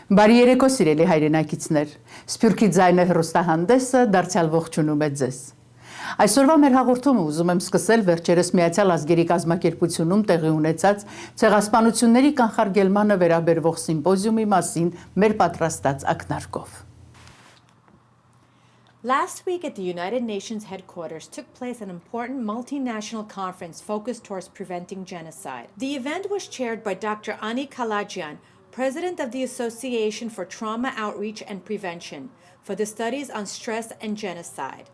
Բարի երեկո սիրելի հայրենակիցներ, Սփյուռքի ձայնը հեռուստահանդեսը դարձյալ ողջունում է ձեզ։ Այսօրվա մեր հաղորդումը ուզում եմ սկսել վերջերս Միացյալ Ազգերի կազմակերպությունում տեղի ունեցած ցեղասպանությունների կանխարգելմանը վերաբերվող սիմպոզիումի մասին մեր պատրաստած ակնարկով։ Last week at the United Nations headquarters took place an important multinational conference focused towards preventing genocide. The event was chaired by Dr. Ani Kalajian, President of the Association for Trauma Outreach and Prevention for the Studies on Stress and Genocide.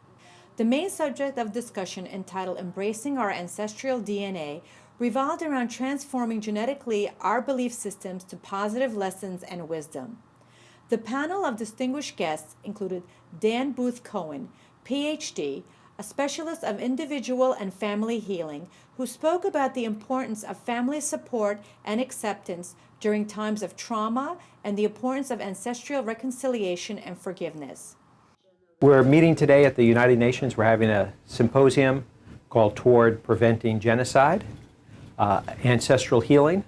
The main subject of discussion, entitled Embracing Our Ancestral DNA, revolved around transforming genetically our belief systems to positive lessons and wisdom. The panel of distinguished guests included Dan Booth Cohen, PhD, a specialist of individual and family healing, who spoke about the importance of family support and acceptance during times of trauma and the importance of ancestral reconciliation and forgiveness. We're meeting today at the United Nations. We're having a symposium called Toward Preventing Genocide, Ancestral Healing.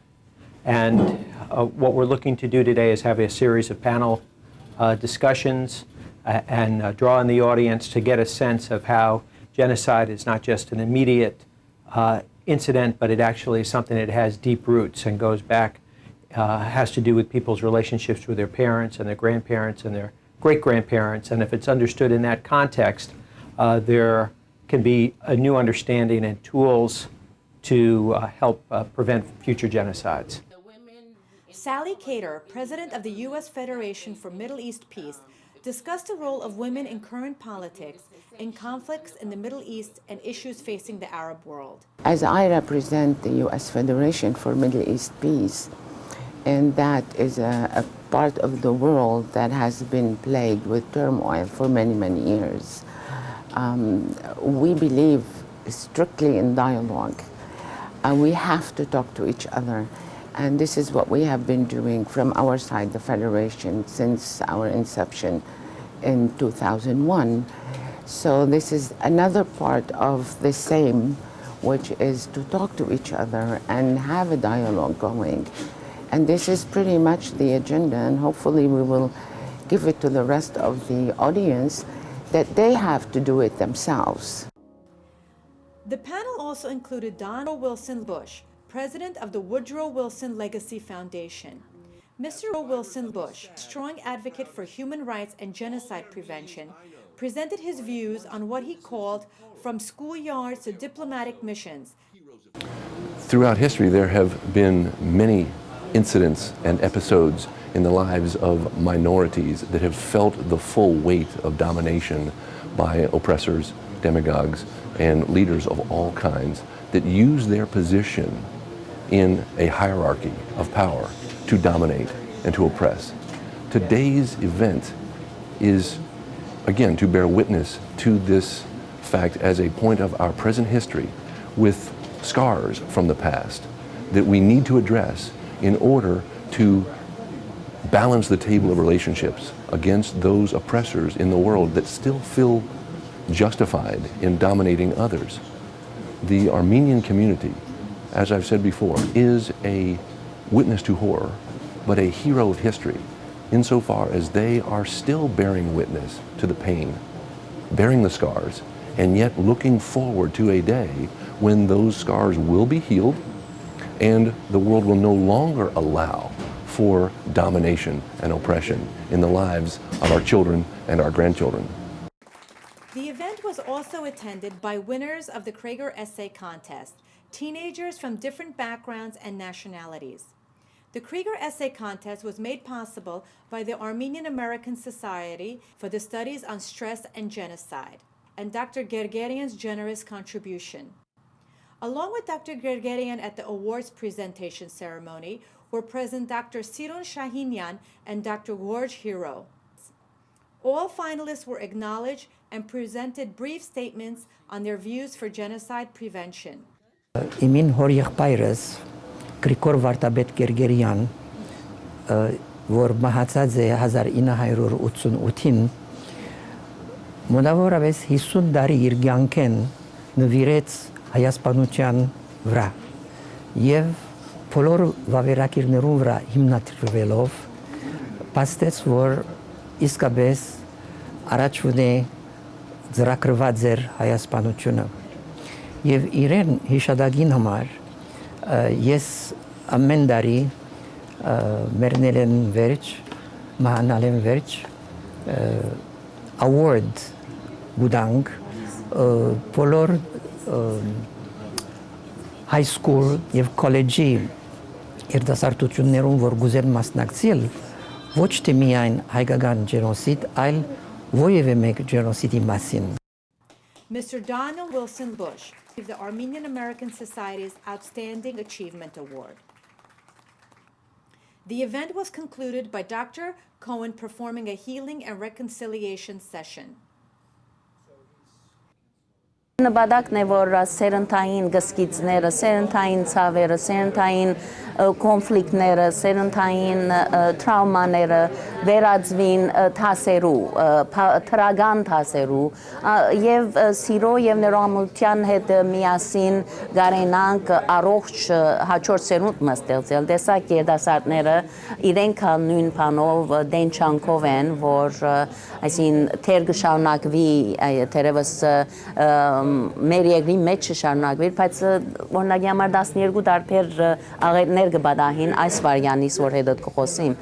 And what we're looking to do today is have a series of panel discussions and draw in the audience to get a sense of how genocide is not just an immediate incident, but it actually is something that has deep roots and goes back, has to do with people's relationships with their parents and their grandparents and their great-grandparents. And if it's understood in that context, there can be a new understanding and tools to help prevent future genocides. Sally Cater, president of the U.S. Federation for Middle East Peace, discussed the role of women in current politics, in conflicts in the Middle East, and issues facing the Arab world. As I represent the U.S. Federation for Middle East Peace, and that is a part of the world that has been plagued with turmoil for many, many years, we believe strictly in dialogue. We have to talk to each other. And this is what we have been doing from our side, the Federation, since our inception in 2001. So this is another part of the same, which is to talk to each other and have a dialogue going. And this is pretty much the agenda, and hopefully we will give it to the rest of the audience that they have to do it themselves. The panel also included Donald Wilson Bush, president of the Woodrow Wilson Legacy Foundation. Mr. Wilson Bush, a strong advocate for human rights and genocide prevention, presented his views on what he called from schoolyards to diplomatic missions. Throughout history, there have been many incidents and episodes in the lives of minorities that have felt the full weight of domination by oppressors, demagogues, and leaders of all kinds that use their position in a hierarchy of power to dominate and to oppress. Today's event is, again, to bear witness to this fact as a point of our present history with scars from the past that we need to address in order to balance the table of relationships against those oppressors in the world that still feel justified in dominating others. The Armenian community, as I've said before, is a witness to horror, but a hero of history, insofar as they are still bearing witness to the pain, bearing the scars, and yet looking forward to a day when those scars will be healed and the world will no longer allow for domination and oppression in the lives of our children and our grandchildren. The event was also attended by winners of the Krieger Essay Contest, teenagers from different backgrounds and nationalities. The Krieger Essay Contest was made possible by the Armenian American Society for the Studies on Stress and Genocide, and Dr. Gergerian's generous contribution. Along with Dr. Gergerian at the awards presentation ceremony were present Dr. Sirun Shahinyan and Dr. George Hero. All finalists were acknowledged and presented brief statements on their views for genocide prevention. Imin հոր եղբայրս Գրիգոր Վարդապետ Գերգերյան, որ մահացած է 1988-ին, մոտավորապես 50 տարի իր կյանքեն նվիրեց հայասպանության վրա եւ բոլոր վավերակիրներուն վրա հիմնադրվելով փաստեց, որ իսկապես առաջունե ծրագրված էր հայասպանությունը։ Եվ իրեն հիշադակին համար ես ամեն տարի մերնել եմ վերջ, մահանալ եմ վերջ, award գուտանք բոլոր high school եւ college-ի երիտասարդություններում, որ գուզեն մասնակցել, ոչ թե միայն հայկական ջենոսիդ, այլ որևէ մեկ ջենոսիդի մասին։ Mr. Donald Wilson Bush received the Armenian American Society's Outstanding Achievement Award. The event was concluded by Dr. Cohen performing a healing and reconciliation session. Նպատակն է, որ սերնդային գսկիցները, սերնդային ցավերը, սերնդային կոնֆլիկտները, սերնդային տրավմաները վերածվին թասերու, թրագան թասերու եւ սիրո եւ ներողամտության հետ միասին գարենանք առողջ հաջորդ սերունդ մստեղծել։ Տեսակ երիտասարդները իրենք նույն բանով դենչանքով են, որ այսին թեր կշարունակվի թերևս մեր երկրի մեջ շարունակվի, բայց օրինակի համար 12 տարբեր աղետներ կբադահին այս վարյանից, որ հետդ կխոսիմ։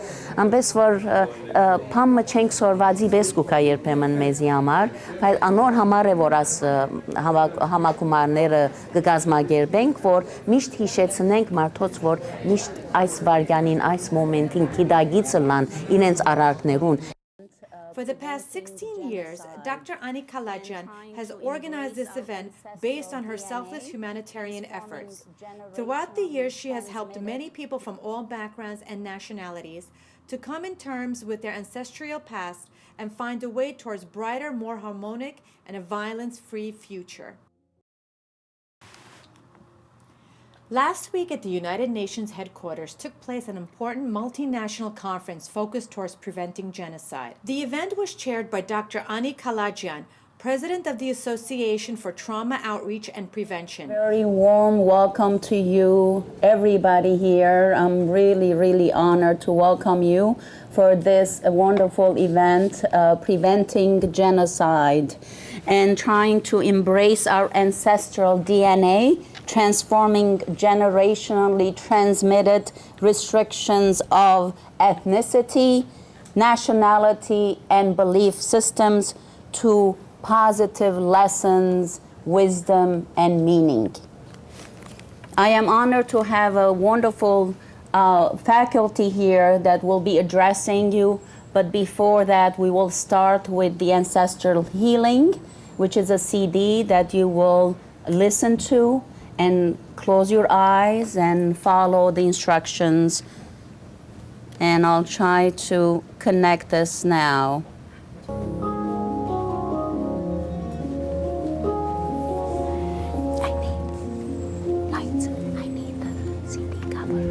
Անպես որ փամը չենք սորվածի պես կուկա երբեմն մեզի համար, բայց անոր համար է, որ աս համակումարները կգազմագերբենք, որ միշտ հիշեցնենք մարդոց, որ միշտ այս վարյանին, այս մոմենտին կիդագիցը լան իրենց արարքներուն։ For the past 16 years, Dr. Ani Kalajian has organized this event based on her selfless humanitarian efforts. Throughout the years, she has helped many people from all backgrounds and nationalities to come in terms with their ancestral past and find a way towards brighter, more harmonic, and a violence-free future. Last week at the United Nations headquarters took place an important multinational conference focused towards preventing genocide. The event was chaired by Dr. Ani Kalajian, President of the Association for Trauma Outreach and Prevention. Very warm welcome to you, everybody here. I'm really honored to welcome you for this wonderful event, Preventing Genocide, and trying to embrace our ancestral DNA, transforming generationally transmitted restrictions of ethnicity, nationality, and belief systems to positive lessons, wisdom, and meaning. I am honored to have a wonderful faculty here that will be addressing you, but before that we will start with the Ancestral Healing, which is a CD that you will listen to and close your eyes and follow the instructions. And I'll try to connect this now. I need lights. I need the CD cover.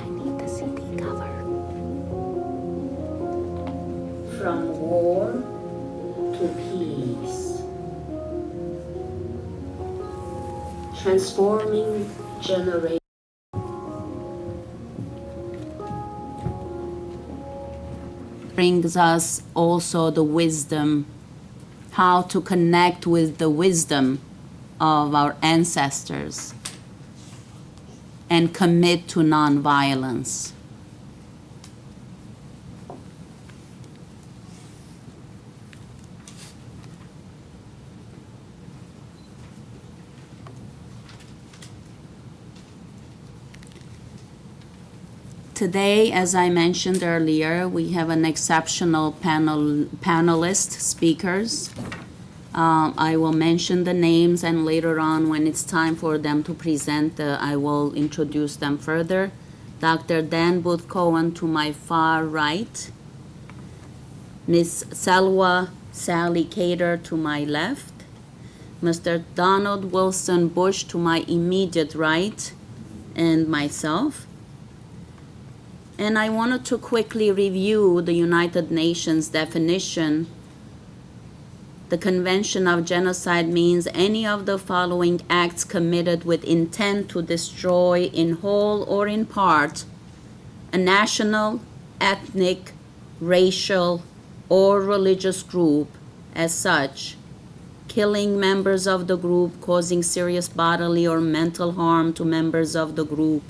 I need the CD cover. From war to peace. Transforming generations. Brings us also the wisdom, how to connect with the wisdom of our ancestors and commit to nonviolence. Today, as I mentioned earlier, we have an exceptional panelist speakers. I will mention the names, and later on, when it's time for them to present, I will introduce them further. Dr. Dan Booth Cohen to my far right, Ms. Salwa Sally Cater to my left, Mr. Donald Wilson Bush to my immediate right, and myself. And I wanted to quickly review the United Nations definition. The Convention of Genocide means any of the following acts committed with intent to destroy in whole or in part a national, ethnic, racial, or religious group as such, killing members of the group, causing serious bodily or mental harm to members of the group,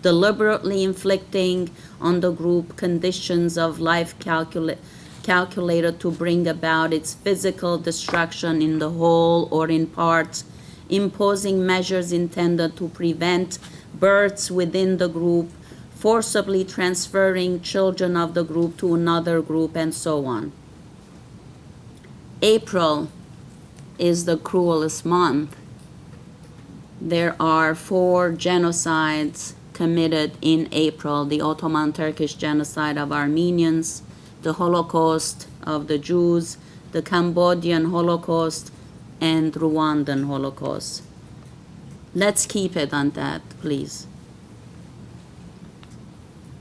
deliberately inflicting on the group conditions of life calculated to bring about its physical destruction in the whole or in part, imposing measures intended to prevent births within the group, forcibly transferring children of the group to another group, and so on. April is the cruelest month. There are 4 genocides committed in April: the Ottoman Turkish genocide of Armenians, the Holocaust of the Jews, the Cambodian Holocaust, and Rwandan Holocaust. Let's keep it on that, please.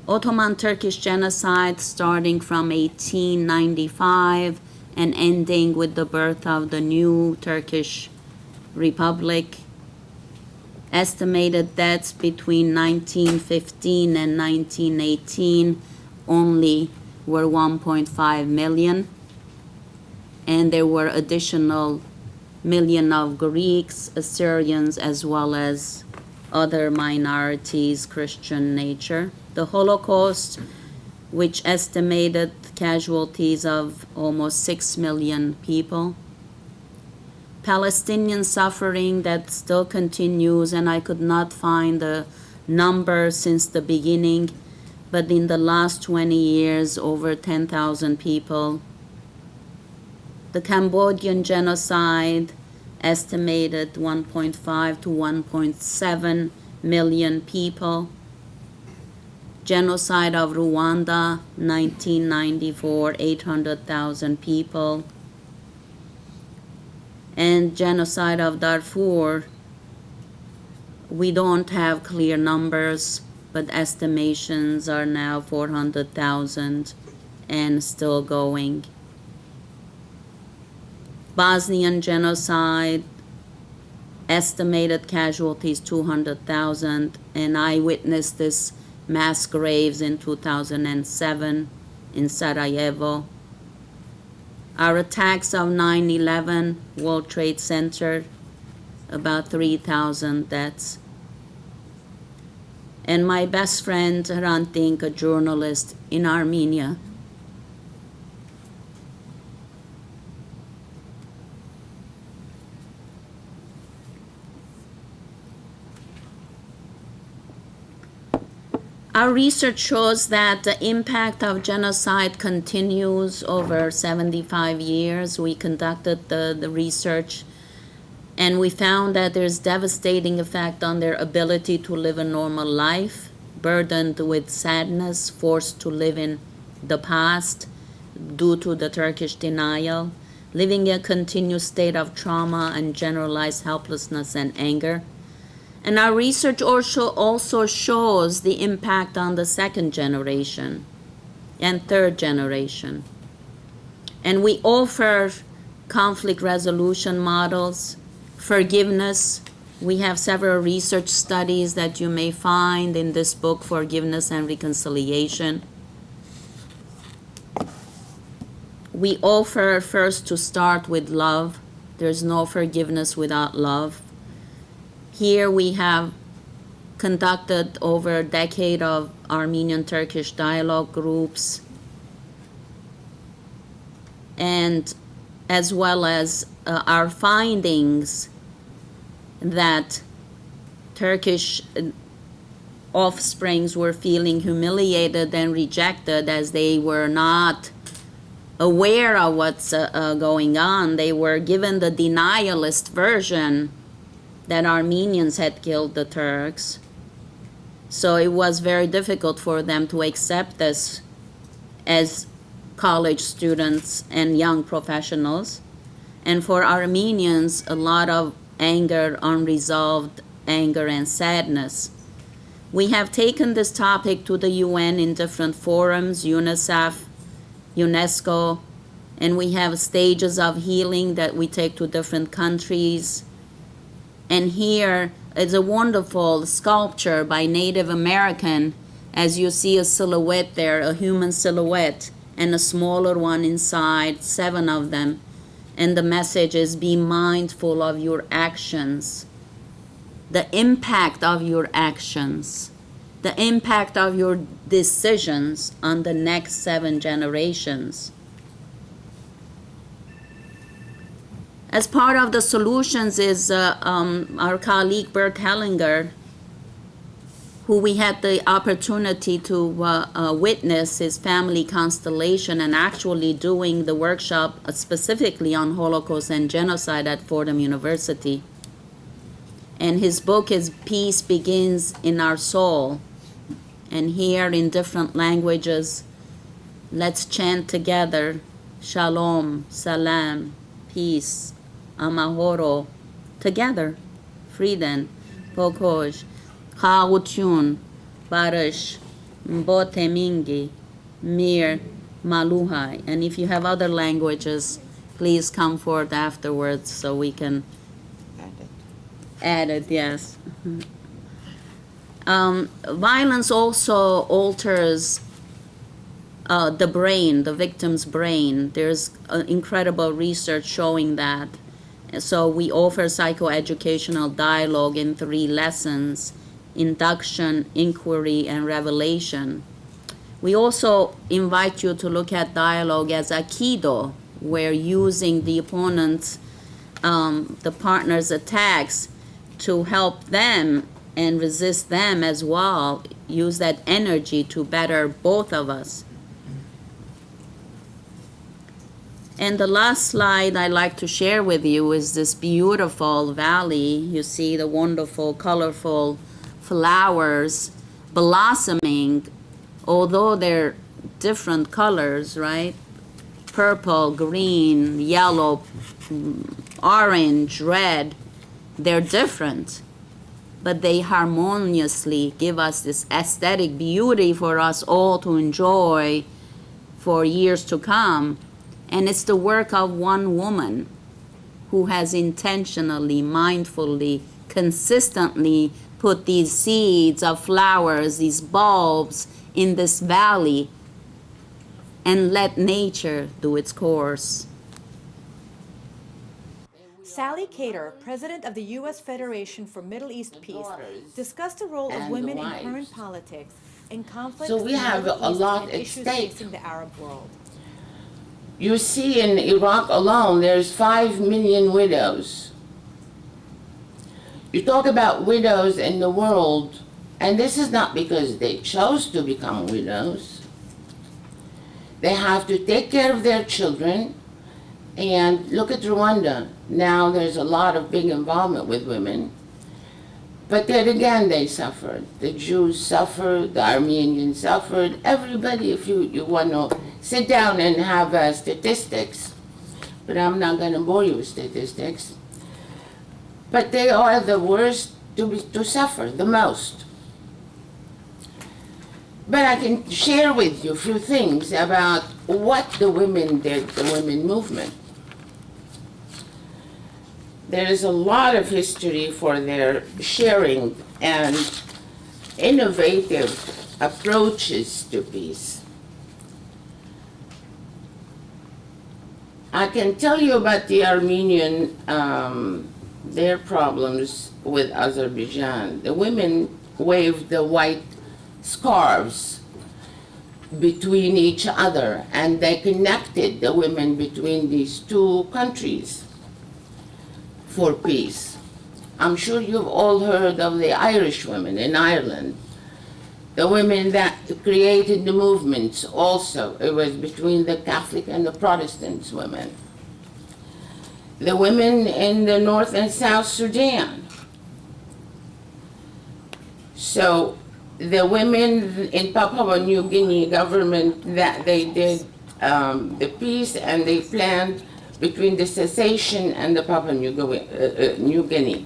Ottoman Turkish genocide starting from 1895 and ending with the birth of the new Turkish Republic. Estimated deaths between 1915 and 1918 only were 1.5 million, and there were additional million of Greeks, Assyrians, as well as other minorities, Christian nature. The Holocaust, which estimated casualties of almost 6 million people. Palestinian suffering that still continues, and I could not find the number since the beginning, but in the last 20 years, over 10,000 people. The Cambodian genocide, estimated 1.5 to 1.7 million people. Genocide of Rwanda, 1994, 800,000 people. And genocide of Darfur, we don't have clear numbers, but estimations are now 400,000 and still going. Bosnian genocide, estimated casualties 200,000, and I witnessed this mass graves in 2007 in Sarajevo. Our attacks of 9/11, World Trade Center, about 3,000 deaths. And my best friend, Hrantink, a journalist in Armenia, our research shows that the impact of genocide continues over 75 years. We conducted the research, and we found that there's devastating effect on their ability to live a normal life, burdened with sadness, forced to live in the past due to the Turkish denial, living in a continuous state of trauma and generalized helplessness and anger. And our research also shows the impact on the second generation and third generation. And we offer conflict resolution models, forgiveness. We have several research studies that you may find in this book, Forgiveness and Reconciliation. We offer first to start with love. There's no forgiveness without love. Here we have conducted over a decade of Armenian-Turkish dialogue groups, and as well as our findings that Turkish offsprings were feeling humiliated and rejected as they were not aware of what's going on. They were given the denialist version that Armenians had killed the Turks. So it was very difficult for them to accept us as college students and young professionals. And for Armenians, a lot of anger, unresolved anger and sadness. We have taken this topic to the UN in different forums, UNICEF, UNESCO, and we have stages of healing that we take to different countries. And here is a wonderful sculpture by Native American As you see a silhouette there, a human silhouette, and a smaller one inside, 7 of them. And the message is be mindful of your actions, the impact of your actions, the impact of your decisions on the next 7 generations. As part of the solutions is our colleague Bert Hellinger, who we had the opportunity to witness his family constellation and actually doing the workshop specifically on Holocaust and genocide at Fordham University. And his book is Peace Begins in Our Soul. And here in different languages, let's chant together, Shalom, Salam, peace, Amahoro, together, Frieden, Pokoj, Chautun, Barish, Mbotemingi, Mir, Maluhai. And if you have other languages, please come forth afterwards so we can add it, yes. Violence also alters the brain, the victim's brain. There's incredible research showing that. So we offer psychoeducational dialogue in 3 lessons: induction, inquiry, and revelation. We also invite you to look at dialogue as Aikido, where using the opponent's, the partner's attacks to help them and resist them as well, use that energy to better both of us. And the last slide I'd like to share with you is this beautiful valley. You see the wonderful, colorful flowers blossoming, although they're different colors, right? Purple, green, yellow, orange, red. They're different, but they harmoniously give us this aesthetic beauty for us all to enjoy for years to come. And it's the work of one woman who has intentionally, mindfully, consistently put these seeds of flowers, these bulbs in this valley, and let nature do its course. Sally Cater, president of the U.S. Federation for Middle East Peace, discussed the role of women in current politics and conflicts So we have a lot and at issues stake. facing the Arab world. You see, in Iraq alone, there's 5 million widows. You talk about widows in the world, and this is not because they chose to become widows. They have to take care of their children, and look at Rwanda. Now there's a lot of big involvement with women. But then again, they suffered. The Jews suffered, the Armenians suffered, everybody. If you want to sit down and have statistics, but I'm not going to bore you with statistics. But they are the worst to suffer the most. But I can share with you a few things about what the women did, the women movement. There is a lot of history for their sharing and innovative approaches to peace. I can tell you about the Armenian, their problems with Azerbaijan. The women waved the white scarves between each other, and they connected the women between these 2 countries for peace. I'm sure you've all heard of the Irish women in Ireland. The women that created the movements also, it was between the Catholic and the Protestant women. The women in the North and South Sudan. So the women in Papua New Guinea government, that they did the peace, and they planned between the cessation and the Papua New Guinea.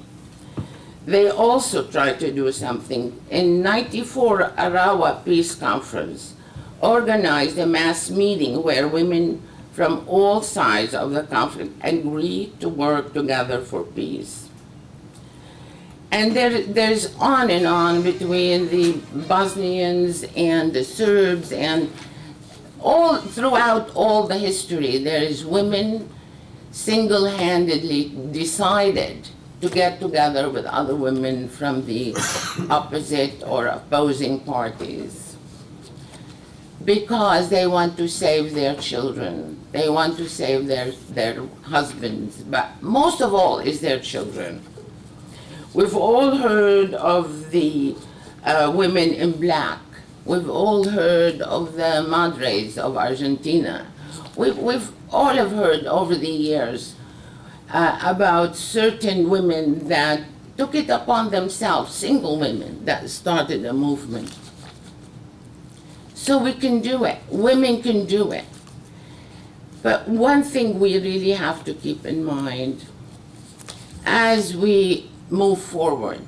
They also tried to do something. In '94, Arawa Peace Conference organized a mass meeting where women from all sides of the conflict agreed to work together for peace. And there's on and on between the Bosnians and the Serbs, and all throughout all the history, there is women single-handedly decided to get together with other women from the opposite or opposing parties because they want to save their children. They want to save their husbands, but most of all is their children. We've all heard of the women in black. We've all heard of the madres of Argentina. We've all have heard over the years about certain women that took it upon themselves, single women that started a movement. So we can do it. Women can do it. But one thing we really have to keep in mind as we move forward.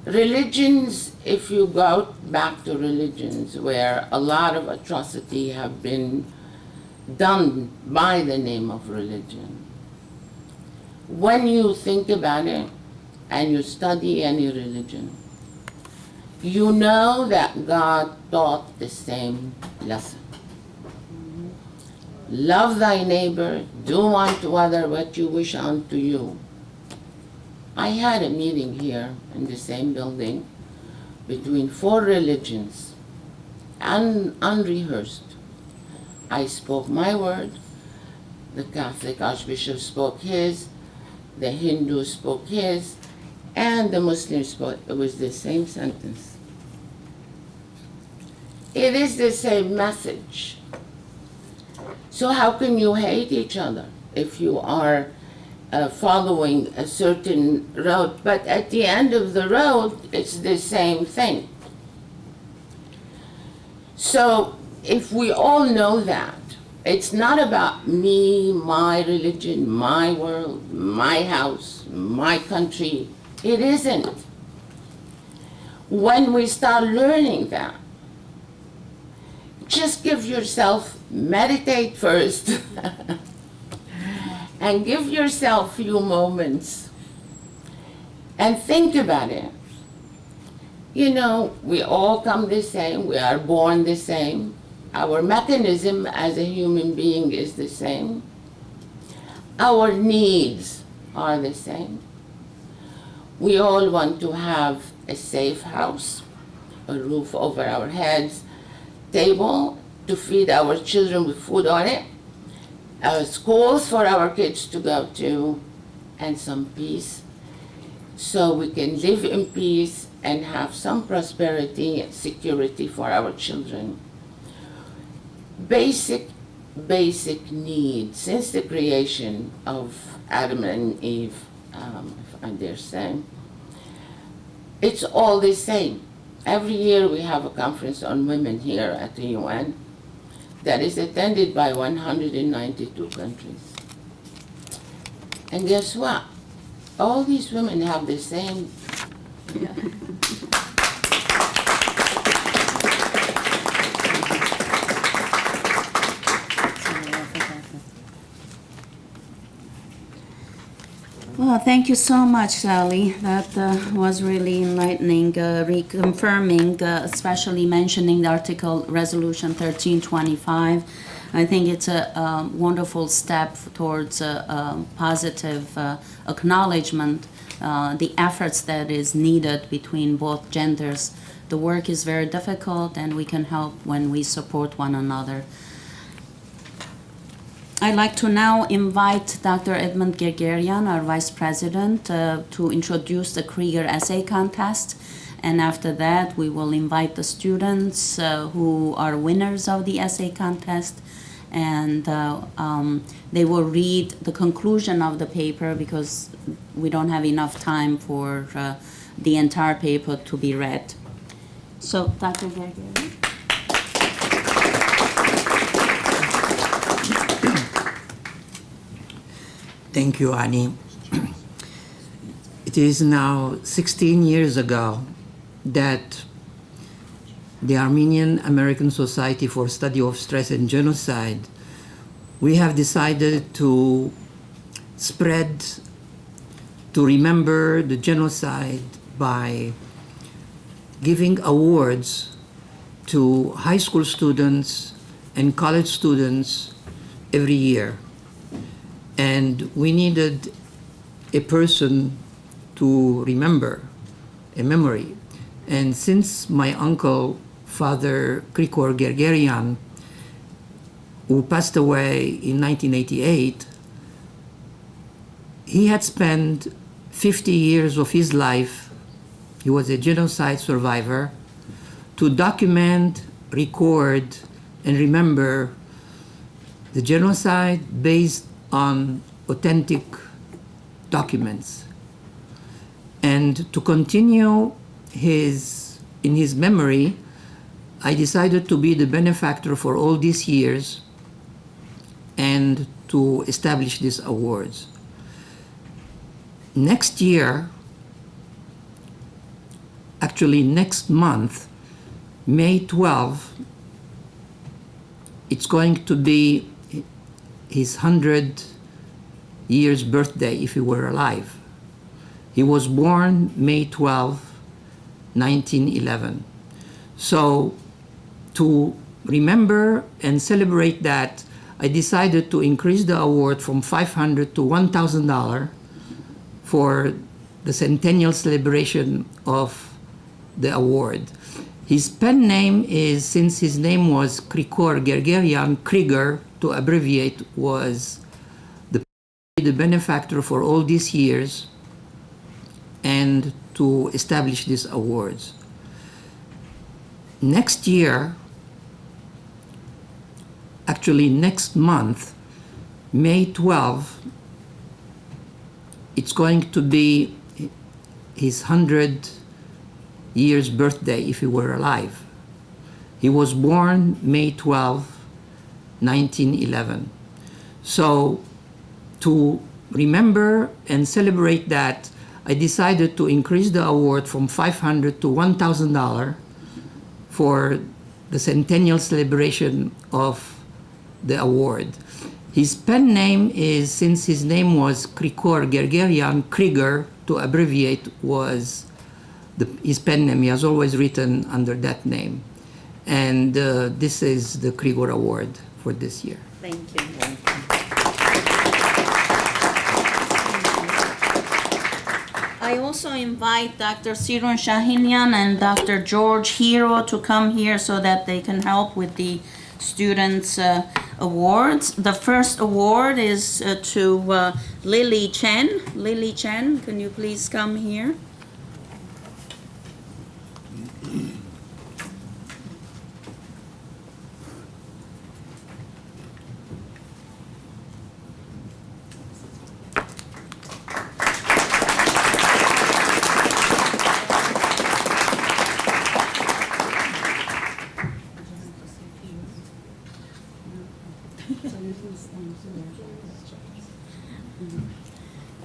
Religions, if you go back to religions where a lot of atrocity have been done by the name of religion, when you think about it and you study any religion, you know that God taught the same lesson. Love thy neighbor, do unto other what you wish unto you. I had a meeting here in the same building between 4 religions, unrehearsed. I spoke my word, the Catholic Archbishop spoke his, the Hindu spoke his, and the Muslim spoke. It was the same sentence. It is the same message. So how can you hate each other if you are following a certain road? But at the end of the road, it's the same thing. So if we all know that, it's not about me, my religion, my world, my house, my country. It isn't. When we start learning that, just give yourself, meditate first, and give yourself a few moments and think about it. You know, we all come the same, we are born the same. Our mechanism as a human being is the same. Our needs are the same. We all want to have a safe house, a roof over our heads, table to feed our children with food on it, schools for our kids to go to, and some peace, so we can live in peace and have some prosperity and security for our children. Basic needs since the creation of Adam and Eve, if I dare say. It's all the same. Every year we have a conference on women here at the UN that is attended by 192 countries. And guess what? All these women have the same. Well, thank you so much, Sally. That was really enlightening, reconfirming, especially mentioning the article Resolution 1325. I think it's a wonderful step towards a positive acknowledgement, the efforts that is needed between both genders. The work is very difficult, and we can help when we support one another. I'd like to now invite Dr. Edmund Gergerian, our Vice President, to introduce the Krieger Essay Contest. And after that, we will invite the students who are winners of the essay contest. And they will read the conclusion of the paper because we don't have enough time for the entire paper to be read. So, Dr. Gergerian. Thank you, Annie. It is now 16 years ago that the Armenian American Society for Study of Stress and Genocide, we have decided to to remember the genocide by giving awards to high school students and college students every year. And we needed a person to remember, a memory. And since my uncle, Father Krikor Gergerian, who passed away in 1988, he had spent 50 years of his life, he was a genocide survivor, to document, record, and remember the genocide based on authentic documents. And to continue in his memory, I decided to be the benefactor for all these years and to establish these awards. Next year, actually next month, May 12, it's going to be his 100 years birthday if he were alive. He was born May 12, 1911. So to remember and celebrate that, I decided to increase the award from $500 to $1,000 for the centennial celebration of the award. His pen name is, since his name was Krikor Gergerian, Krieger, to abbreviate, was the benefactor for all these years and to establish these awards. Next year, actually next month, May 12, it's going to be his 100 years birthday if he were alive. He was born May 12, 1911. So to remember and celebrate that, I decided to increase the award from $500 to $1,000 for the centennial celebration of the award. His pen name is, since his name was Krikor Gergerian, Krieger, to abbreviate, was his pen name. He has always written under that name. And this is the Krieger Award for this year. Thank you. I also invite Dr. Sirun Shahinian and Dr. George Hero to come here so that they can help with the students' awards. The first award is to Lily Chen. Lily Chen, can you please come here?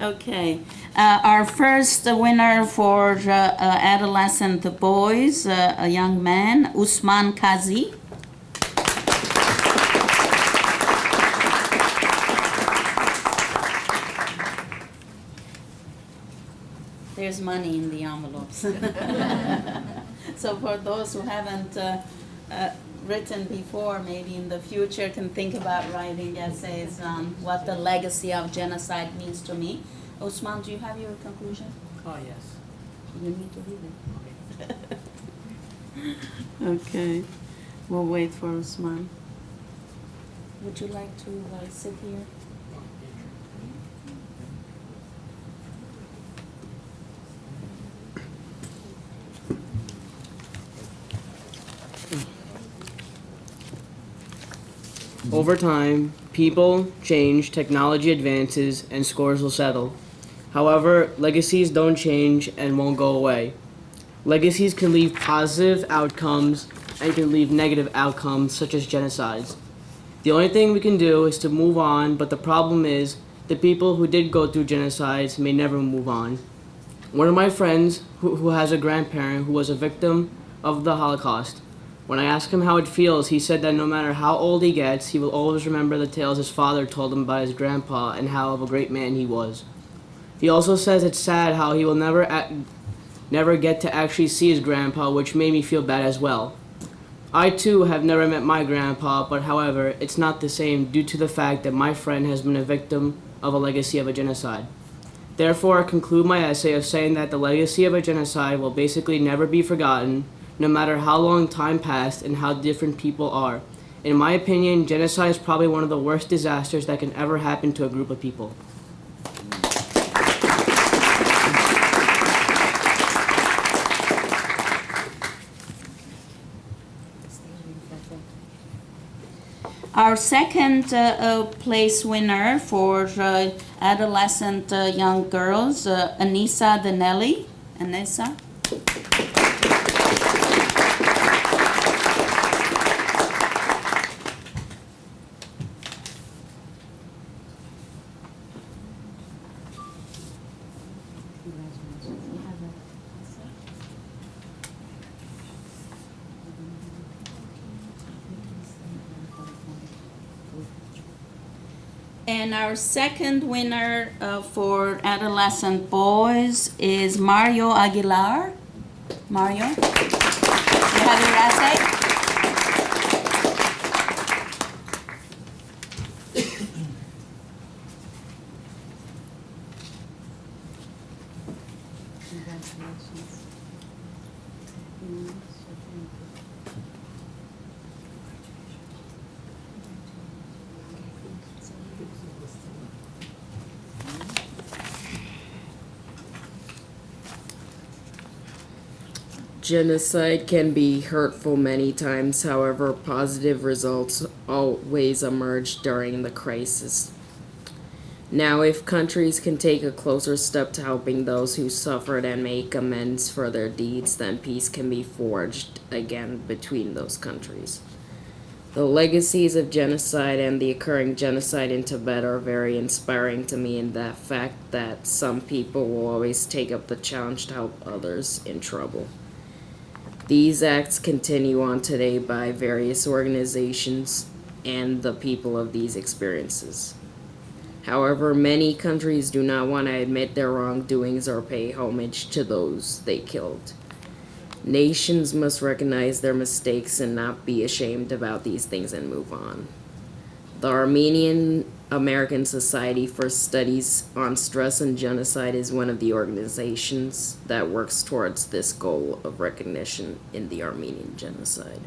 Okay, our first winner for adolescent boys, a young man, Usman Kazi. There's money in the envelopes. So for those who haven't written before, maybe in the future can think about writing essays on what the legacy of genocide means to me. Usman, do you have your conclusion? Oh, yes. You need to read it. Okay, we'll wait for Usman. Would you like to sit here? Over time, people change, technology advances, and scores will settle. However, legacies don't change and won't go away. Legacies can leave positive outcomes and can leave negative outcomes, such as genocides. The only thing we can do is to move on, but the problem is the people who did go through genocides may never move on. One of my friends who has a grandparent who was a victim of the Holocaust, when I asked him how it feels, he said that no matter how old he gets, he will always remember the tales his father told him about his grandpa and how of a great man he was. He also says it's sad how he will never get to actually see his grandpa, which made me feel bad as well. I too have never met my grandpa, but however, it's not the same due to the fact that my friend has been a victim of a legacy of a genocide. Therefore, I conclude my essay of saying that the legacy of a genocide will basically never be forgotten, no matter how long time passed and how different people are. In my opinion, genocide is probably one of the worst disasters that can ever happen to a group of people. Our second place winner for adolescent young girls, Anissa Danelli. Anissa. And our second winner for adolescent boys is Mario Aguilar. Mario, you have your essay? Genocide can be hurtful many times, however, positive results always emerge during the crisis. Now, if countries can take a closer step to helping those who suffered and make amends for their deeds, then peace can be forged again between those countries. The legacies of genocide and the occurring genocide in Tibet are very inspiring to me in the fact that some people will always take up the challenge to help others in trouble. These acts continue on today by various organizations and the people of these experiences. However, many countries do not want to admit their wrongdoings or pay homage to those they killed. Nations must recognize their mistakes and not be ashamed about these things and move on. The Armenian American Society for Studies on Stress and Genocide is one of the organizations that works towards this goal of recognition in the Armenian genocide.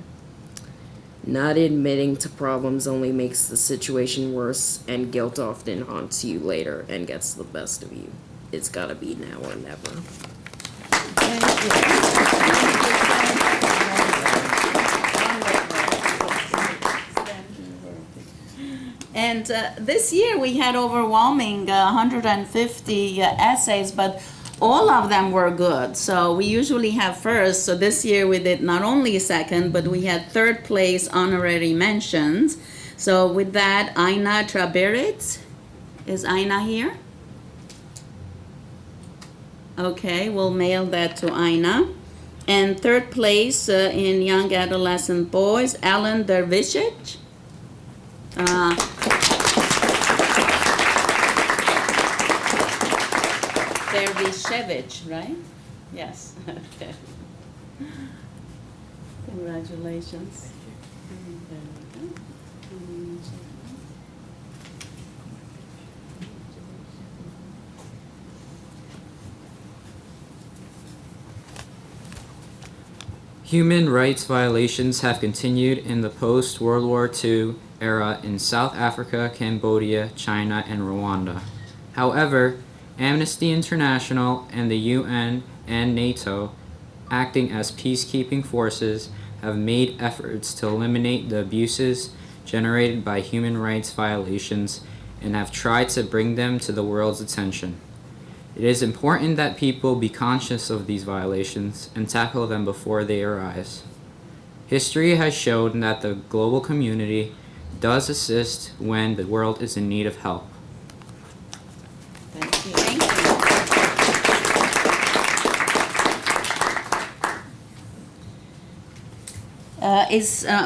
Not admitting to problems only makes the situation worse, and guilt often haunts you later and gets the best of you. It's gotta be now or never. And this year we had overwhelming 150 essays, but all of them were good. So we usually have first. So this year we did not only second, but we had third place honorary mentions. So with that, Aina Traberitz. Is Aina here? Okay, we'll mail that to Aina. And third place in young adolescent boys, Alan Dervishich. Dervishevich, right? Yes. Okay. Congratulations. Human rights violations have continued in the post-World War II era in South Africa, Cambodia, China, and Rwanda. However, Amnesty International and the UN and NATO, acting as peacekeeping forces, have made efforts to eliminate the abuses generated by human rights violations and have tried to bring them to the world's attention. It is important that people be conscious of these violations and tackle them before they arise. History has shown that the global community does assist when the world is in need of help. Thank you.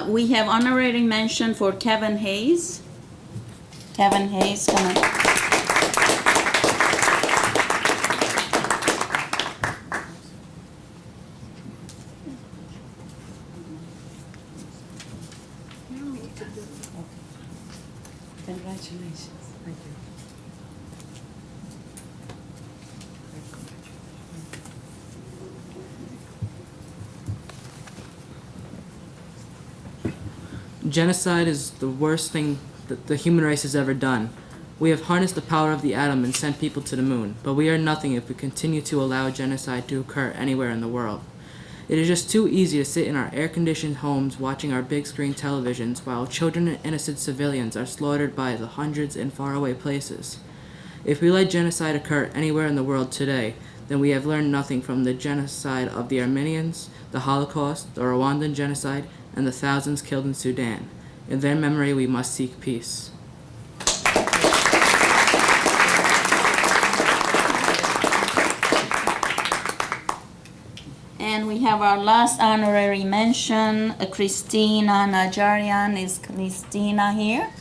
We have honorary mention for Kevin Hayes. Kevin Hayes, come on. Congratulations. Thank you. Genocide is the worst thing that the human race has ever done. We have harnessed the power of the atom and sent people to the moon, but we are nothing if we continue to allow genocide to occur anywhere in the world. It is just too easy to sit in our air-conditioned homes watching our big-screen televisions while children and innocent civilians are slaughtered by the hundreds in faraway places. If we let genocide occur anywhere in the world today, then we have learned nothing from the genocide of the Armenians, the Holocaust, the Rwandan genocide, and the thousands killed in Sudan. In their memory, we must seek peace. And we have our last honorary mention, Christina Najarian. Is Christina here?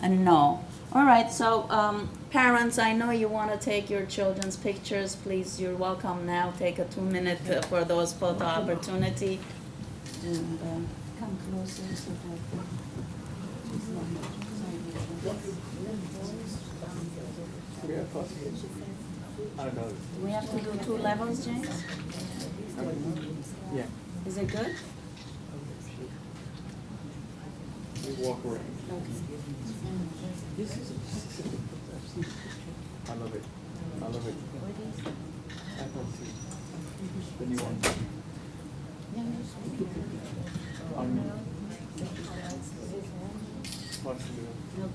No. All right, so parents, I know you want to take your children's pictures. Please, you're welcome now. Take a 2-minute for those photo opportunity. And come closer so that... Do we have to do 2 levels, James? Yeah. Is it good? We walk around. Okay. I love it. I love it. I don't see the new one.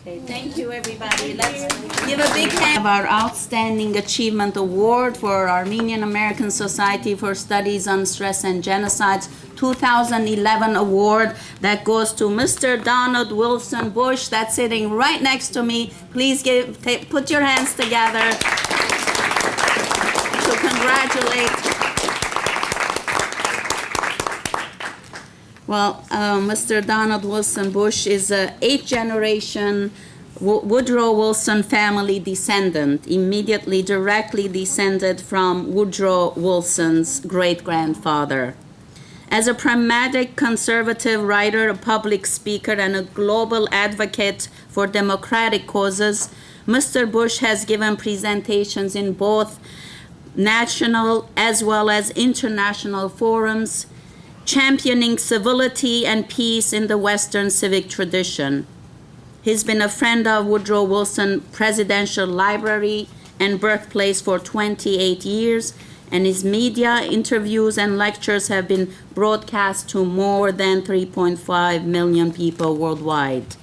Okay, thank you, everybody. Let's give a big hand of our Outstanding Achievement Award for Armenian American Society for Studies on Stress and Genocides 2011 award that goes to Mr. Donald Wilson Bush, that's sitting right next to me. Please put your hands together to congratulate. Well, Mr. Donald Wilson Bush is a 8th-generation Woodrow Wilson family descendant, immediately directly descended from Woodrow Wilson's great-grandfather. As a pragmatic conservative writer, a public speaker, and a global advocate for democratic causes, Mr. Bush has given presentations in both national as well as international forums, championing civility and peace in the Western civic tradition. He's been a friend of Woodrow Wilson Presidential Library and birthplace for 28 years, and his media interviews and lectures have been broadcast to more than 3.5 million people worldwide.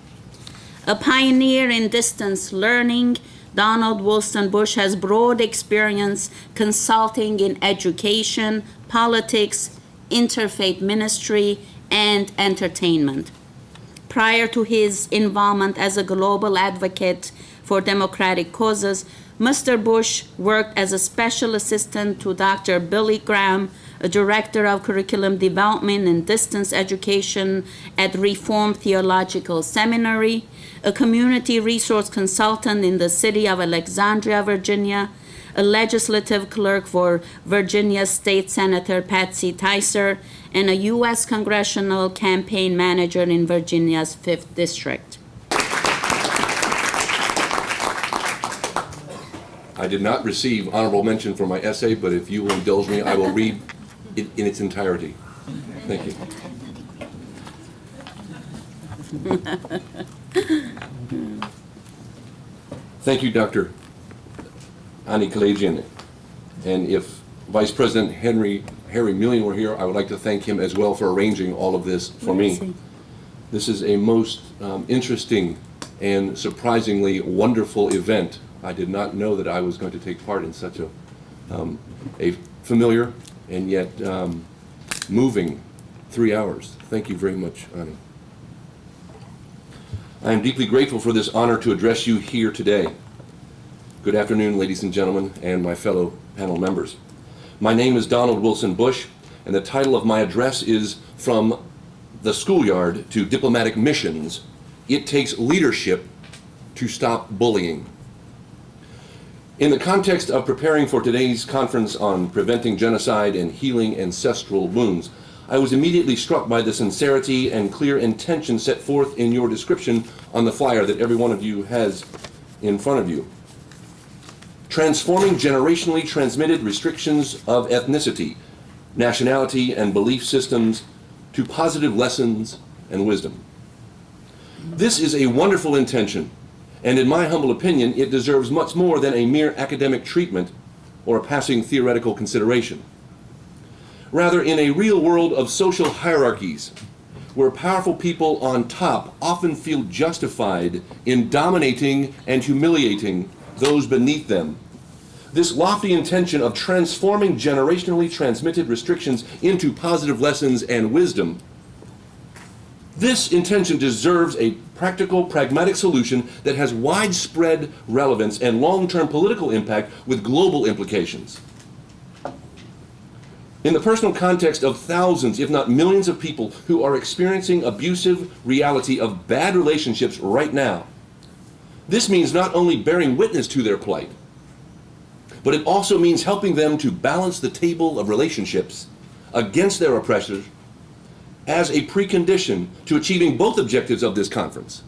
A pioneer in distance learning, Donald Wilson Bush has broad experience consulting in education, politics, interfaith ministry, and entertainment. Prior to his involvement as a global advocate for democratic causes, Mr. Bush worked as a special assistant to Dr. Billy Graham, a director of curriculum development and distance education at Reformed Theological Seminary, a community resource consultant in the city of Alexandria, Virginia, a legislative clerk for Virginia State Senator Patsy Ticer, and a U.S. congressional campaign manager in Virginia's 5th District. I did not receive honorable mention for my essay, but if you will indulge me, I will read it in its entirety. Thank you. Thank you, Dr. Ani Kalajian. And if Vice President Harry Millian were here, I would like to thank him as well for arranging all of this for me. This is a most interesting and surprisingly wonderful event. I did not know that I was going to take part in such a familiar and yet moving 3 hours. Thank you very much, Ani. I am deeply grateful for this honor to address you here today. Good afternoon, ladies and gentlemen, and my fellow panel members. My name is Donald Wilson Bush, and the title of my address is From the Schoolyard to Diplomatic Missions, It Takes Leadership to Stop Bullying. In the context of preparing for today's conference on preventing genocide and healing ancestral wounds, I was immediately struck by the sincerity and clear intention set forth in your description on the flyer that every one of you has in front of you. Transforming generationally transmitted restrictions of ethnicity, nationality, and belief systems to positive lessons and wisdom. This is a wonderful intention, and in my humble opinion, it deserves much more than a mere academic treatment or a passing theoretical consideration. Rather, in a real world of social hierarchies, where powerful people on top often feel justified in dominating and humiliating those beneath them, this lofty intention of transforming generationally transmitted restrictions into positive lessons and wisdom, this intention deserves a practical, pragmatic solution that has widespread relevance and long-term political impact with global implications. In the personal context of thousands, if not millions of people who are experiencing abusive reality of bad relationships right now, this means not only bearing witness to their plight, but it also means helping them to balance the table of relationships against their oppressors as a precondition to achieving both objectives of this conference,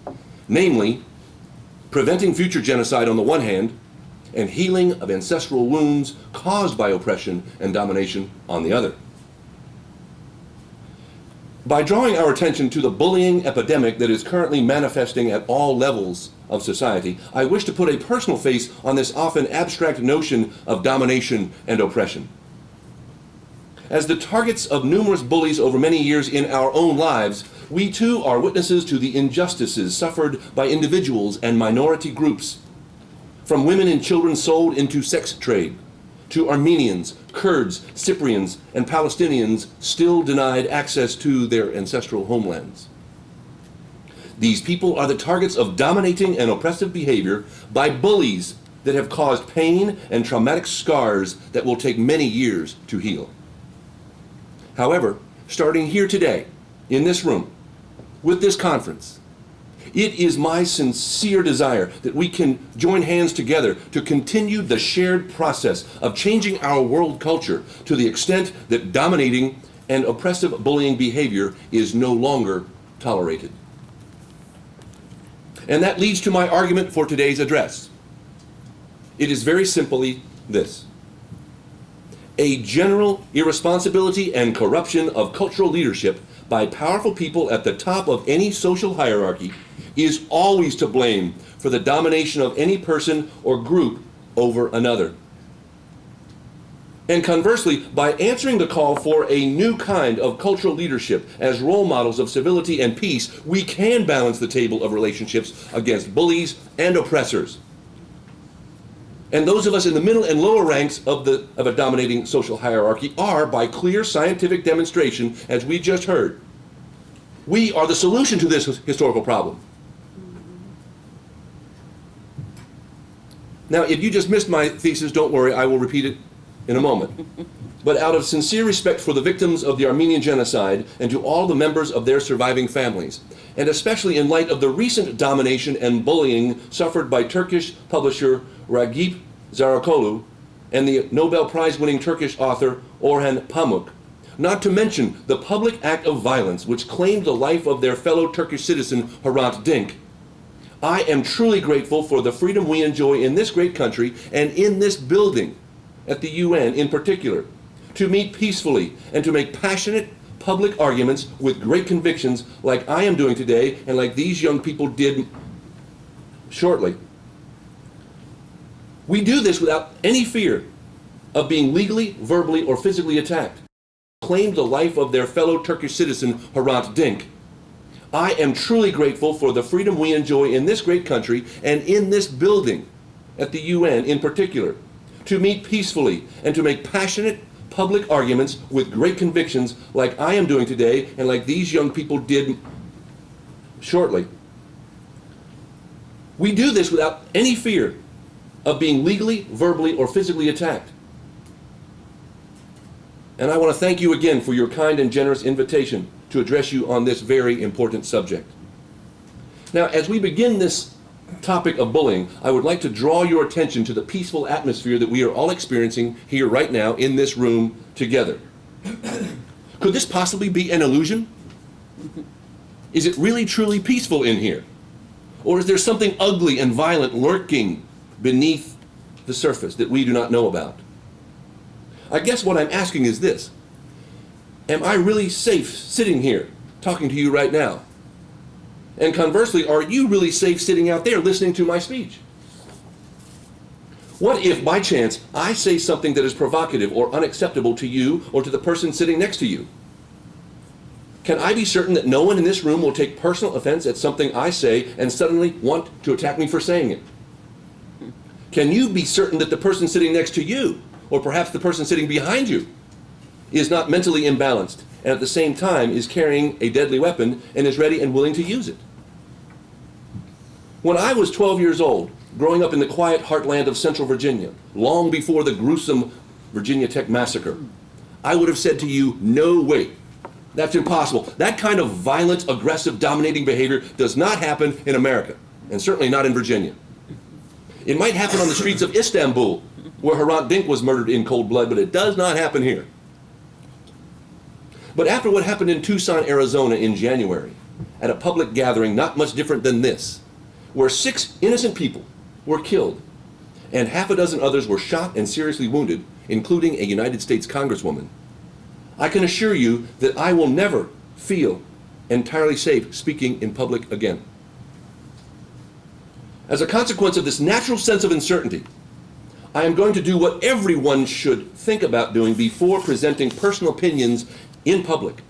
namely, preventing future genocide on the one hand, and healing of ancestral wounds caused by oppression and domination on the other. By drawing our attention to the bullying epidemic that is currently manifesting at all levels of society, I wish to put a personal face on this often abstract notion of domination and oppression. As the targets of numerous bullies over many years in our own lives, we too are witnesses to the injustices suffered by individuals and minority groups, from women and children sold into sex trade, to Armenians, Kurds, Cyprians, and Palestinians still denied access to their ancestral homelands. These people are the targets of dominating and oppressive behavior by bullies that have caused pain and traumatic scars that will take many years to heal. However, starting here today, in this room, with this conference, it is my sincere desire that we can join hands together to continue the shared process of changing our world culture to the extent that dominating and oppressive bullying behavior is no longer tolerated. And that leads to my argument for today's address. It is very simply this: a general irresponsibility and corruption of cultural leadership by powerful people at the top of any social hierarchy is always to blame for the domination of any person or group over another. And conversely, by answering the call for a new kind of cultural leadership as role models of civility and peace, we can balance the table of relationships against bullies and oppressors. And those of us in the middle and lower ranks of a dominating social hierarchy are, by clear scientific demonstration, as we just heard, we are the solution to this historical problem. Now, if you just missed my thesis, don't worry, I will repeat it in a moment. But out of sincere respect for the victims of the Armenian genocide and to all the members of their surviving families, and especially in light of the recent domination and bullying suffered by Turkish publisher Ragip Zarakolu and the Nobel Prize-winning Turkish author Orhan Pamuk, not to mention the public act of violence which claimed the life of their fellow Turkish citizen Hrant Dink, I am truly grateful for the freedom we enjoy in this great country and in this building, at the UN in particular, to meet peacefully and to make passionate public arguments with great convictions like I am doing today and like these young people did shortly. We do this without any fear of being legally, verbally, or physically attacked. Claimed the life of their fellow Turkish citizen Hrant Dink. I am truly grateful for the freedom we enjoy in this great country and in this building, at the UN in particular, to meet peacefully and to make passionate public arguments with great convictions like I am doing today and like these young people did shortly. We do this without any fear of being legally, verbally, or physically attacked. And I want to thank you again for your kind and generous invitation to address you on this very important subject. Now, as we begin this topic of bullying, I would like to draw your attention to the peaceful atmosphere that we are all experiencing here right now in this room together. Could this possibly be an illusion? Is it really truly peaceful in here? Or is there something ugly and violent lurking beneath the surface that we do not know about? I guess what I'm asking is this: am I really safe sitting here talking to you right now? And conversely, are you really safe sitting out there listening to my speech? What if, by chance, I say something that is provocative or unacceptable to you or to the person sitting next to you? Can I be certain that no one in this room will take personal offense at something I say and suddenly want to attack me for saying it? Can you be certain that the person sitting next to you, or perhaps the person sitting behind you, is not mentally imbalanced and at the same time is carrying a deadly weapon and is ready and willing to use it? When I was 12 years old, growing up in the quiet heartland of Central Virginia, long before the gruesome Virginia Tech massacre, I would have said to you, no way, that's impossible. That kind of violent, aggressive, dominating behavior does not happen in America, and certainly not in Virginia. It might happen on the streets of Istanbul, where Hrant Dink was murdered in cold blood, but it does not happen here. But after what happened in Tucson, Arizona in January, at a public gathering not much different than this, where 6 innocent people were killed and half a dozen others were shot and seriously wounded, including a United States Congresswoman, I can assure you that I will never feel entirely safe speaking in public again. As a consequence of this natural sense of uncertainty, I am going to do what everyone should think about doing before presenting personal opinions in public.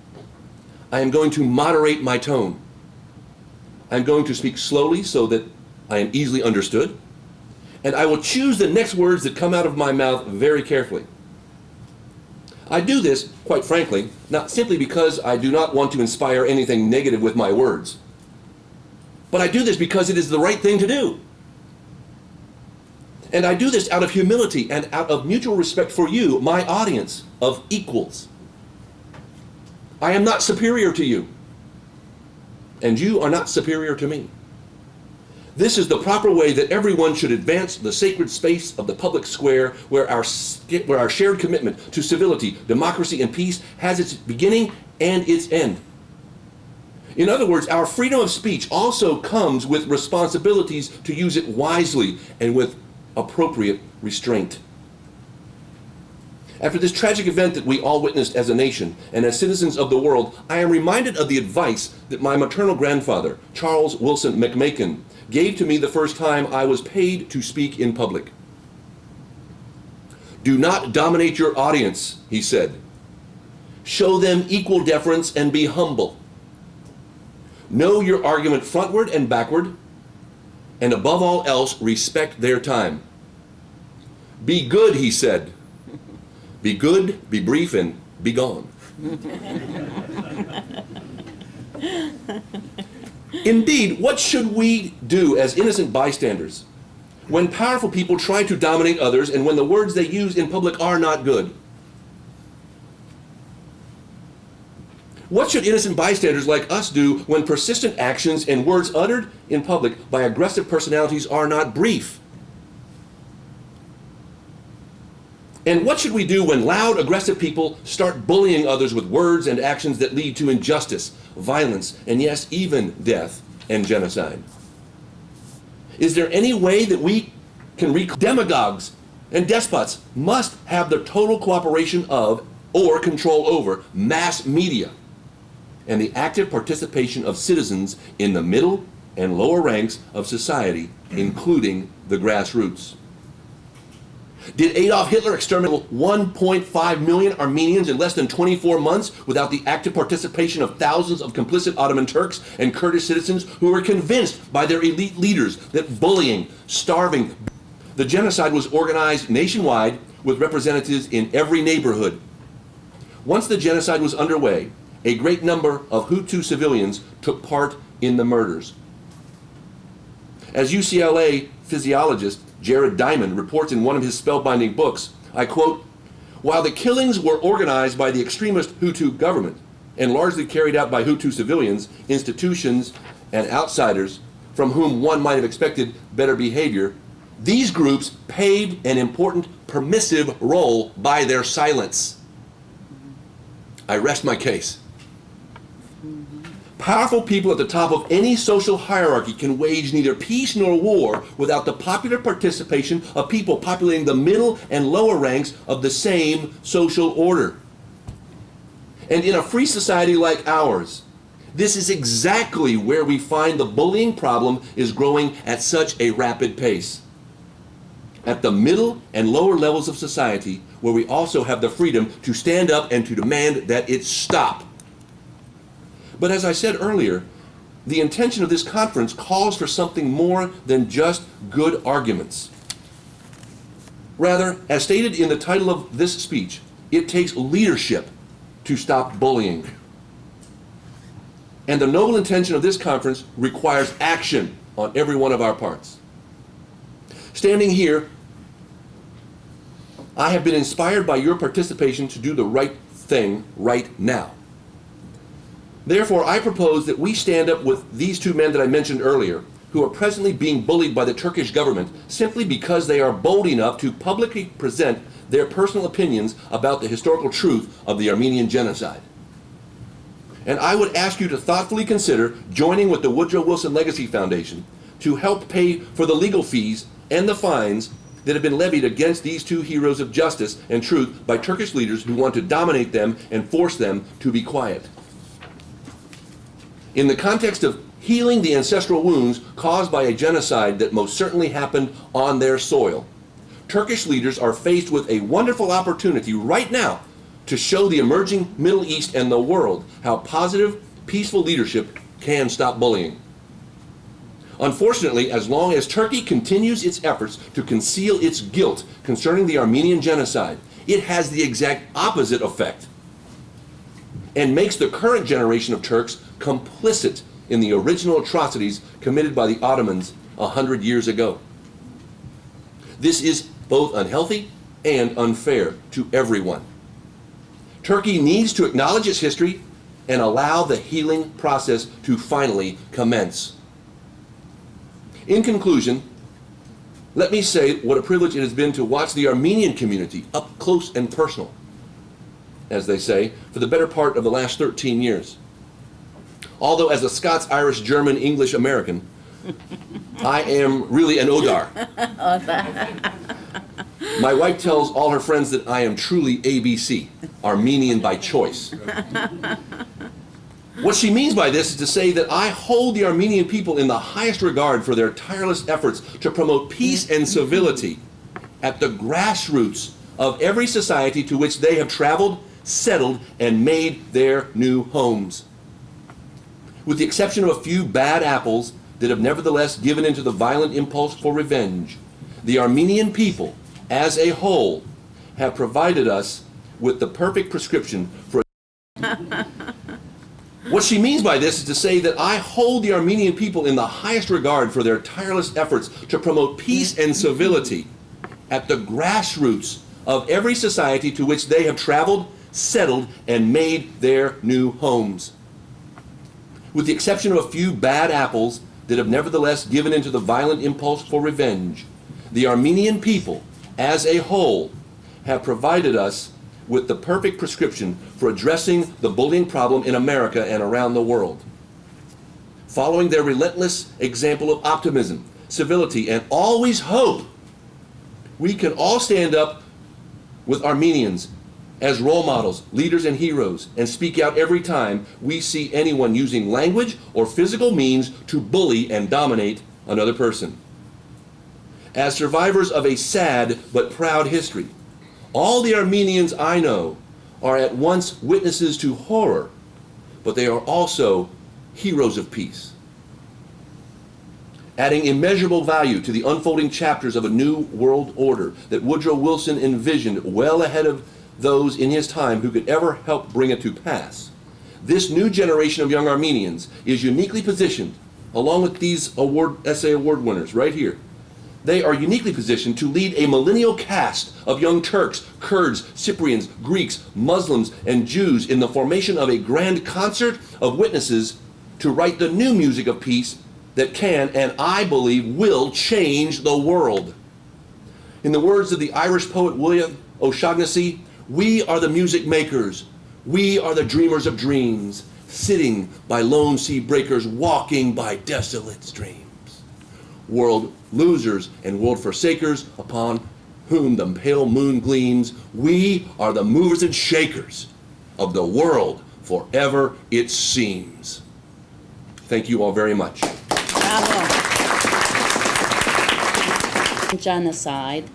I am going to moderate my tone. I'm going to speak slowly so that I am easily understood, and I will choose the next words that come out of my mouth very carefully. I do this, quite frankly, not simply because I do not want to inspire anything negative with my words, but I do this because it is the right thing to do. And I do this out of humility and out of mutual respect for you, my audience of equals. I am not superior to you, and you are not superior to me. This is the proper way that everyone should advance the sacred space of the public square, where our shared commitment to civility, democracy, and peace has its beginning and its end. In other words, our freedom of speech also comes with responsibilities to use it wisely and with appropriate restraint. After this tragic event that we all witnessed as a nation and as citizens of the world, I am reminded of the advice that my maternal grandfather, Charles Wilson McMakin, gave to me the first time I was paid to speak in public. Do not dominate your audience, he said. Show them equal deference and be humble. Know your argument frontward and backward, and above all else, respect their time. Be good, he said. Be good, be brief, and be gone. Indeed, what should we do as innocent bystanders when powerful people try to dominate others and when the words they use in public are not good? What should innocent bystanders like us do when persistent actions and words uttered in public by aggressive personalities are not brief? And what should we do when loud, aggressive people start bullying others with words and actions that lead to injustice, violence, and yes, even death and genocide? Is there any way that we can demagogues and despots must have the total cooperation of or control over mass media and the active participation of citizens in the middle and lower ranks of society, including the grassroots? Did Adolf Hitler exterminate 1.5 million Armenians in less than 24 months without the active participation of thousands of complicit Ottoman Turks and Kurdish citizens who were convinced by their elite leaders that bullying, starving, the genocide was organized nationwide with representatives in every neighborhood? Once the genocide was underway, a great number of Hutu civilians took part in the murders. As UCLA physiologist Jared Diamond reports in one of his spellbinding books, I quote, "While the killings were organized by the extremist Hutu government and largely carried out by Hutu civilians, institutions, and outsiders from whom one might have expected better behavior, these groups paved an important permissive role by their silence." I rest my case. Powerful people at the top of any social hierarchy can wage neither peace nor war without the popular participation of people populating the middle and lower ranks of the same social order. And in a free society like ours, this is exactly where we find the bullying problem is growing at such a rapid pace. At the middle and lower levels of society, where we also have the freedom to stand up and to demand that it stop. But as I said earlier, the intention of this conference calls for something more than just good arguments. Rather, as stated in the title of this speech, it takes leadership to stop bullying. And the noble intention of this conference requires action on every one of our parts. Standing here, I have been inspired by your participation to do the right thing right now. Therefore, I propose that we stand up with these two men that I mentioned earlier, who are presently being bullied by the Turkish government simply because they are bold enough to publicly present their personal opinions about the historical truth of the Armenian genocide. And I would ask you to thoughtfully consider joining with the Woodrow Wilson Legacy Foundation to help pay for the legal fees and the fines that have been levied against these two heroes of justice and truth by Turkish leaders who want to dominate them and force them to be quiet. In the context of healing the ancestral wounds caused by a genocide that most certainly happened on their soil, Turkish leaders are faced with a wonderful opportunity right now to show the emerging Middle East and the world how positive, peaceful leadership can stop bullying. Unfortunately, as long as Turkey continues its efforts to conceal its guilt concerning the Armenian genocide, it has the exact opposite effect and makes the current generation of Turks complicit in the original atrocities committed by the Ottomans 100 years ago. This is both unhealthy and unfair to everyone. Turkey needs to acknowledge its history and allow the healing process to finally commence. In conclusion, let me say what a privilege it has been to watch the Armenian community up close and personal, as they say, for the better part of the last 13 years. Although as a Scots, Irish, German, English, American, I am really an Odar. My wife tells all her friends that I am truly ABC, Armenian by choice. What she means by this is to say that I hold the Armenian people in the highest regard for their tireless efforts to promote peace and civility at the grassroots of every society to which they have traveled, settled, and made their new homes. With the exception of a few bad apples that have nevertheless given into the violent impulse for revenge, the Armenian people, as a whole, have provided us with the perfect prescription for... What she means by this is to say that I hold the Armenian people in the highest regard for their tireless efforts to promote peace and civility at the grassroots of every society to which they have traveled, settled, and made their new homes. With the exception of a few bad apples that have nevertheless given into the violent impulse for revenge, the Armenian people, as a whole, have provided us with the perfect prescription for addressing the bullying problem in America and around the world. Following their relentless example of optimism, civility, and always hope, we can all stand up with Armenians as role models, leaders, and heroes, and speak out every time we see anyone using language or physical means to bully and dominate another person. As survivors of a sad but proud history, all the Armenians I know are at once witnesses to horror, but they are also heroes of peace, adding immeasurable value to the unfolding chapters of a new world order that Woodrow Wilson envisioned well ahead of those in his time who could ever help bring it to pass. This new generation of young Armenians is uniquely positioned, along with these essay award winners right here. They are uniquely positioned to lead a millennial cast of young Turks, Kurds, Cyprians, Greeks, Muslims, and Jews in the formation of a grand concert of witnesses to write the new music of peace that can, and I believe, will change the world. In the words of the Irish poet William O'Shaughnessy, we are the music makers We are the dreamers of dreams, sitting by lone sea breakers, walking by desolate streams. World losers and world forsakers, upon whom the pale moon gleams, we are the movers and shakers of the world forever it seems. Thank you all very much. Genocide.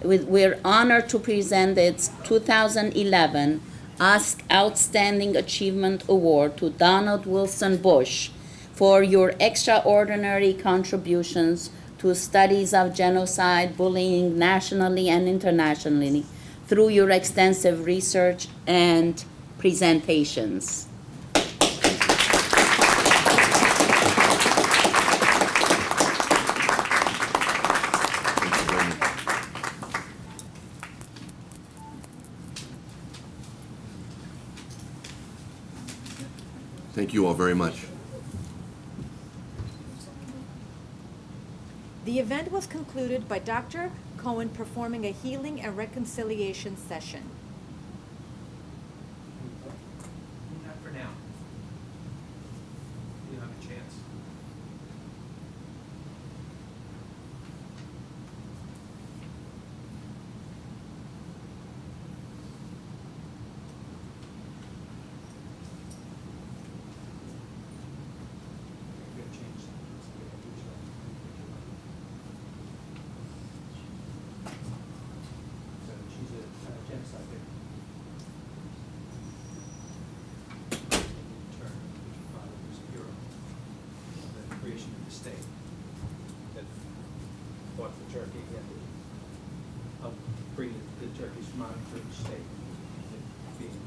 We're honored to present its 2011 Outstanding Achievement Award to Donald Wilson Bush for your extraordinary contributions to studies of genocide, bullying nationally and internationally through your extensive research and presentations. Thank you all very much. The event was concluded by Dr. Cohen performing a healing and reconciliation session. Not for now. You don't have a chance. Creation of the state that fought for Turkey and helped bring the Turkish monarchy state into being.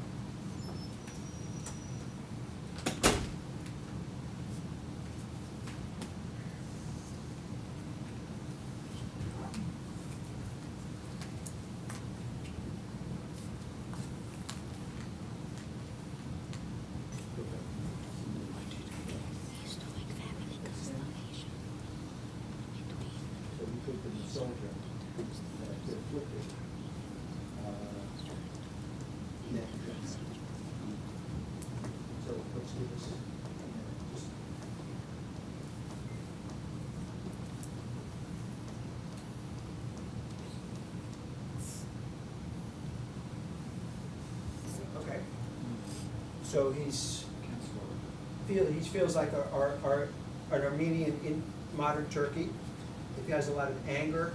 Okay. So he feels like an Armenian in modern Turkey. He has a lot of anger.